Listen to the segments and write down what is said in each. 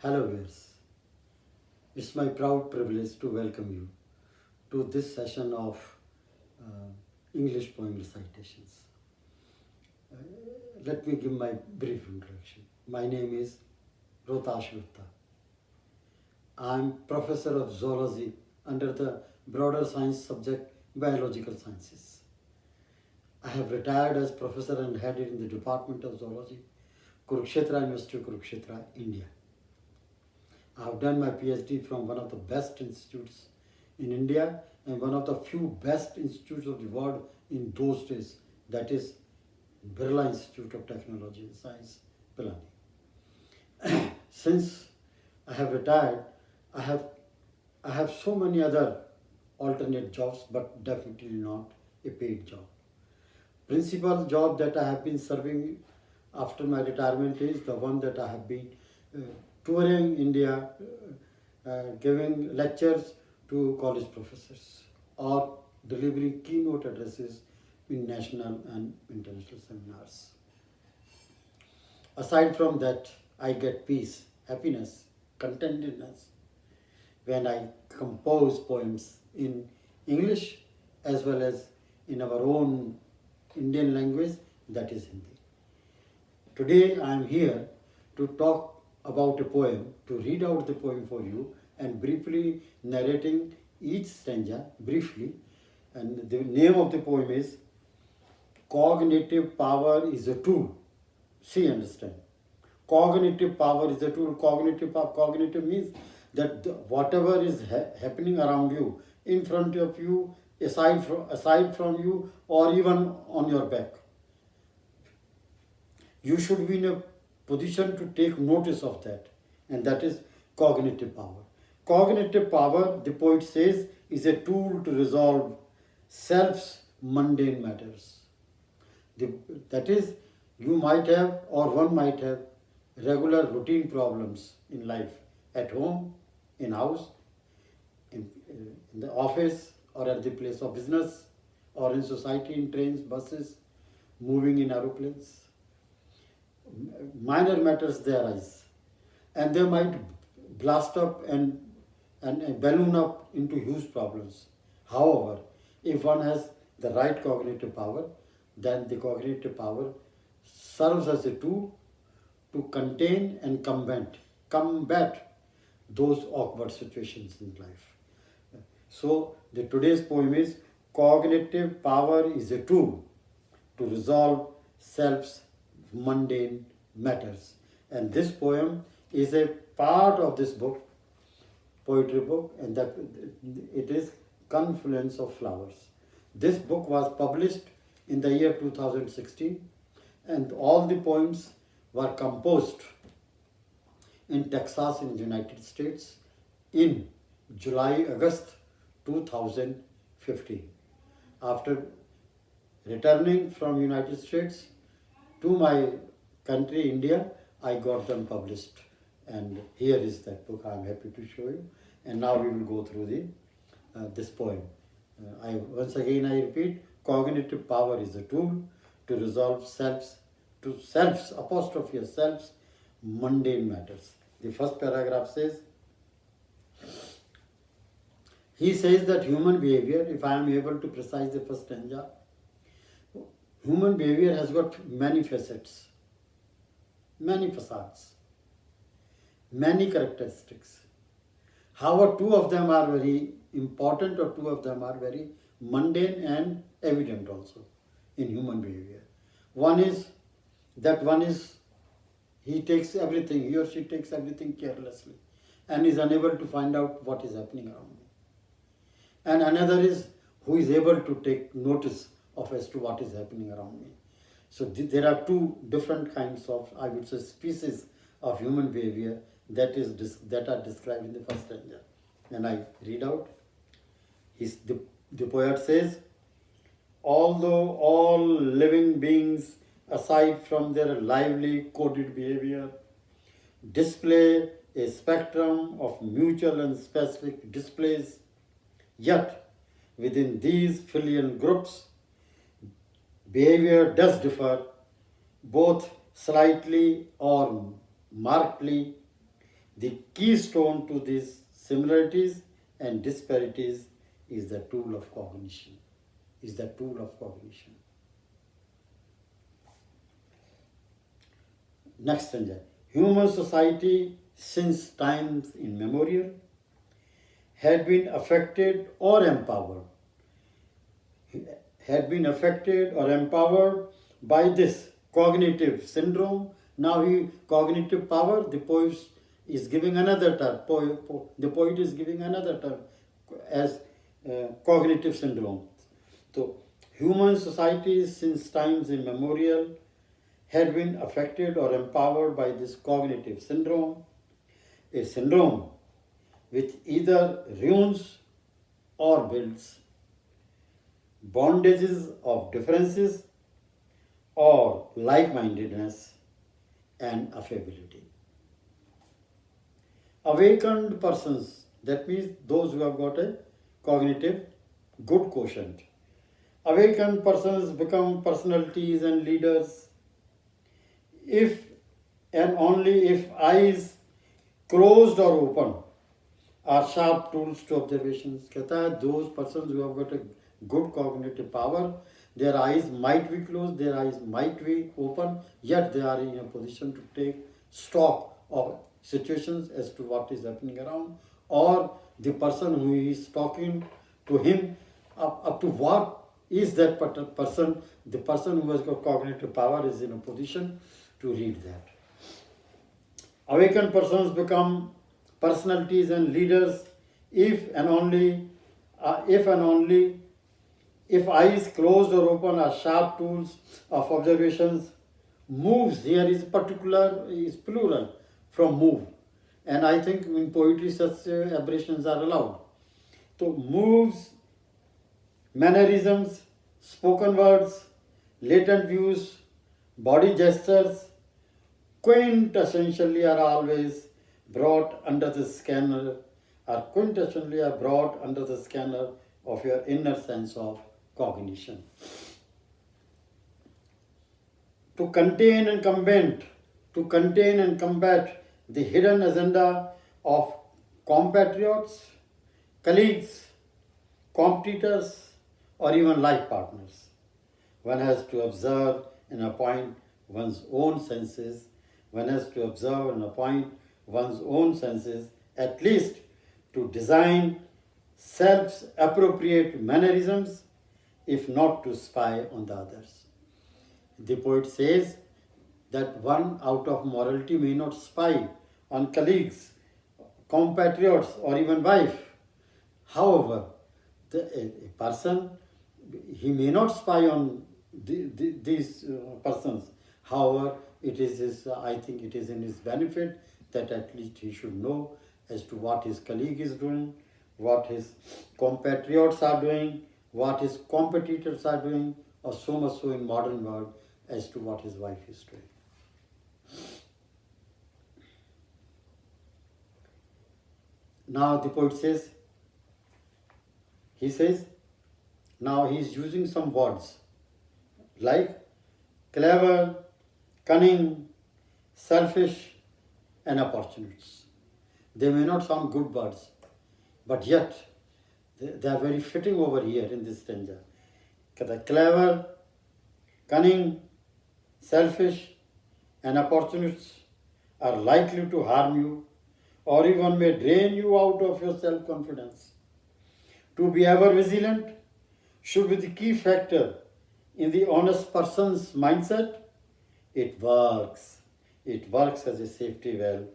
Hello, viewers. It's my proud privilege to welcome you to this session of uh, English poem recitations. Uh, Let me give my brief introduction. My name is Rotash Gupta. I'm professor of zoology under the broader science subject biological sciences. I have retired as professor and headed in the Department of Zoology, Kurukshetra University, Kurukshetra, India. I have done my PhD from one of the best institutes in India and one of the few best institutes of the world in those days, that is Birla Institute of Technology and Science, Pilani. Since I have retired, I have I have so many other alternate jobs, but definitely not a paid job. Principal job that I have been serving after my retirement is the one that I have been uh, touring India, giving lectures to college professors or delivering keynote addresses in national and international seminars. Aside from that, I get peace, happiness, contentedness when I compose poems in English as well as in our own Indian language, that is Hindi. Today I am here to talk about a poem, to read out the poem for you and briefly narrating each stanza briefly. And the name of the poem is Cognitive Power is a Tool. See, understand. Cognitive power is a tool. Cognitive means that whatever is happening around you, in front of you, aside from you, or even on your back, you should be in a position to take notice of that, and that is cognitive power. Cognitive power, the poet says, is a tool to resolve self's mundane matters. That is, you might have, or one might have, regular routine problems in life, at home, in house, in the office, or at the place of business, or in society, in trains, buses, moving in aeroplanes. Minor matters they arise, and they might blast up and balloon up into huge problems. However, if one has the right cognitive power, then the cognitive power serves as a tool to contain and combat those awkward situations in life. So the today's poem is Cognitive Power is a Tool to Resolve Self's Mundane Matters. And this poem is a part of this book, poetry book, and that it is Confluence of Flowers. This book was published in the year 2016, and all the poems were composed in Texas in the United States in August 2015. After returning from United States to my country, India, I got them published. And here is that book I am happy to show you. And now we will go through this poem. Once again I repeat, cognitive power is a tool to resolve apostrophe self's mundane matters. The first paragraph says, he says that human behavior, if I am able to precise the first stanza, human behavior has got many facets, many facades, many characteristics. However, two of them are very important, or two of them are very mundane and evident also in human behavior. One is he or she takes everything carelessly and is unable to find out what is happening around me. And another is who is able to take notice of as to what is happening around me. So there are two different kinds of, I would say, species of human behavior that are described in the first stanza. And I read out. The poet says, although all living beings, aside from their lively coded behavior, display a spectrum of mutual and specific displays, yet within these filial groups, behavior does differ both slightly or markedly The keystone to these similarities and disparities is the tool of cognition. Is the tool of cognition. Next stanza. Human society since times immemorial had been affected or empowered by this cognitive syndrome. Now cognitive power, the poet is giving another term. The poet is giving another term as cognitive syndrome. So human societies since times immemorial had been affected or empowered by this cognitive syndrome, a syndrome which either ruins or builds bondages of differences or like-mindedness and affability. Awakened persons, that means those who have got a cognitive good quotient. Awakened persons become personalities and leaders if and only if eyes closed or open are sharp tools to observations. कहता है those persons who have got a good cognitive power, their eyes might be closed, their eyes might be open, yet they are in a position to take stock of situations as to what is happening around, or the person who is talking to him, up to what is that person, the person who has got cognitive power is in a position to read that. Awakened persons become personalities and leaders if eyes closed or open are sharp tools of observations. Moves here is plural from move, and I think in poetry such aberrations are allowed. So moves, mannerisms, spoken words, latent views, body gestures, quintessentially are always brought under the scanner, of your inner sense of cognition. To contain and combat the hidden agenda of compatriots, colleagues, competitors, or even life partners, one has to observe and appoint one's own senses. At least to design self-appropriate mannerisms, if not to spy on the others. The poet says that one out of morality may not spy on colleagues, compatriots, or even wife. However, a person, he may not spy on these persons. However, I think it is in his benefit that at least he should know as to what his colleague is doing, what his compatriots are doing, what his competitors are doing, or so much so in modern world as to what his wife is doing. Now the poet says, now he is using some words like clever, cunning, selfish, and opportunists. They may not sound good words, but yet they are very fitting over here in this stanza. Clever, cunning, selfish, and opportunists are likely to harm you or even may drain you out of your self-confidence. To be ever vigilant should be the key factor in the honest person's mindset. It works as a safety valve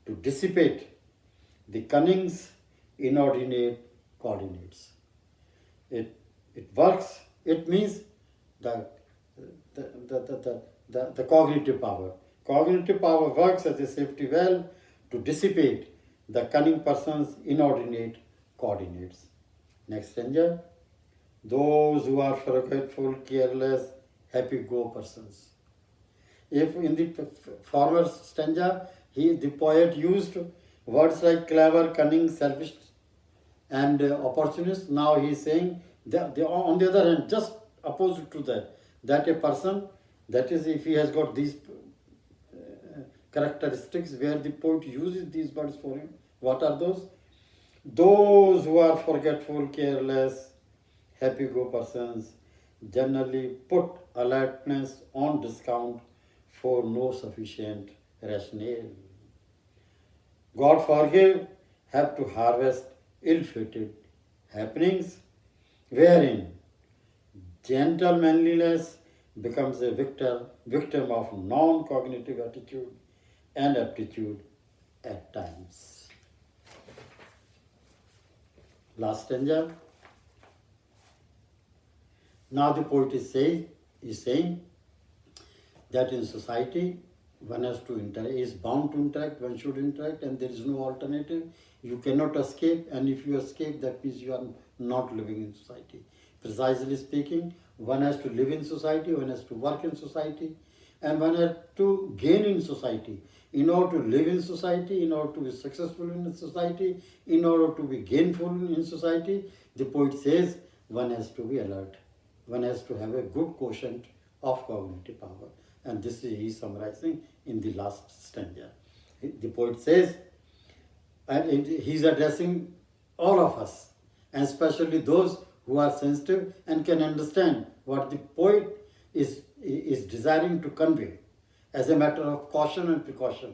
to dissipate the cunning's inordinate coordinates. It works, it means the cognitive power. Cognitive power works as a safety valve to dissipate the cunning person's inordinate coordinates. Next stanza. Those who are forgetful, careless, happy-go persons. If in the former stanza, the poet used words like clever, cunning, selfish, and opportunist, now he is saying, on the other hand, just opposite to that a person, that is, if he has got these characteristics where the poet uses these words for him. What are those? Those who are forgetful, careless, happy-go persons generally put alertness on discount for no sufficient rationale. God forgive have to harvest ill-fated happenings wherein gentle manliness becomes a victim of non-cognitive attitude and aptitude at times. Last stanza. Now the poet is saying that in society one has to interact, is bound to interact, one should interact, and there is no alternative. You cannot escape, and if you escape, that means you are not living in society. Precisely speaking, one has to live in society, one has to work in society, and one has to gain in society. In order to live in society, in order to be successful in society, in order to be gainful in society, the poet says one has to be alert. One has to have a good quotient of cognitive power. And this is he summarizing in the last stanza. The poet says, and he's addressing all of us, and especially those who are sensitive and can understand what the poet is desiring to convey as a matter of caution and precaution.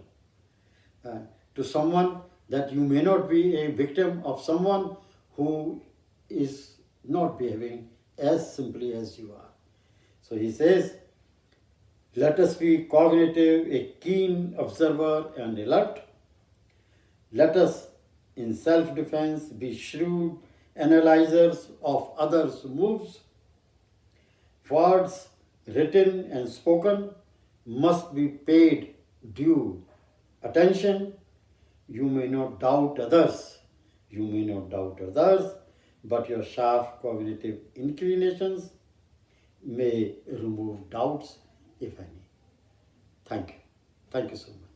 To someone that you may not be a victim of someone who is not behaving as simply as you are. So he says, let us be cognitive, a keen observer and alert. Let us, in self-defense, be shrewd analyzers of others' moves. Words written and spoken must be paid due attention. You may not doubt others. But your sharp cognitive inclinations may remove doubts, if any. Thank you. Thank you so much.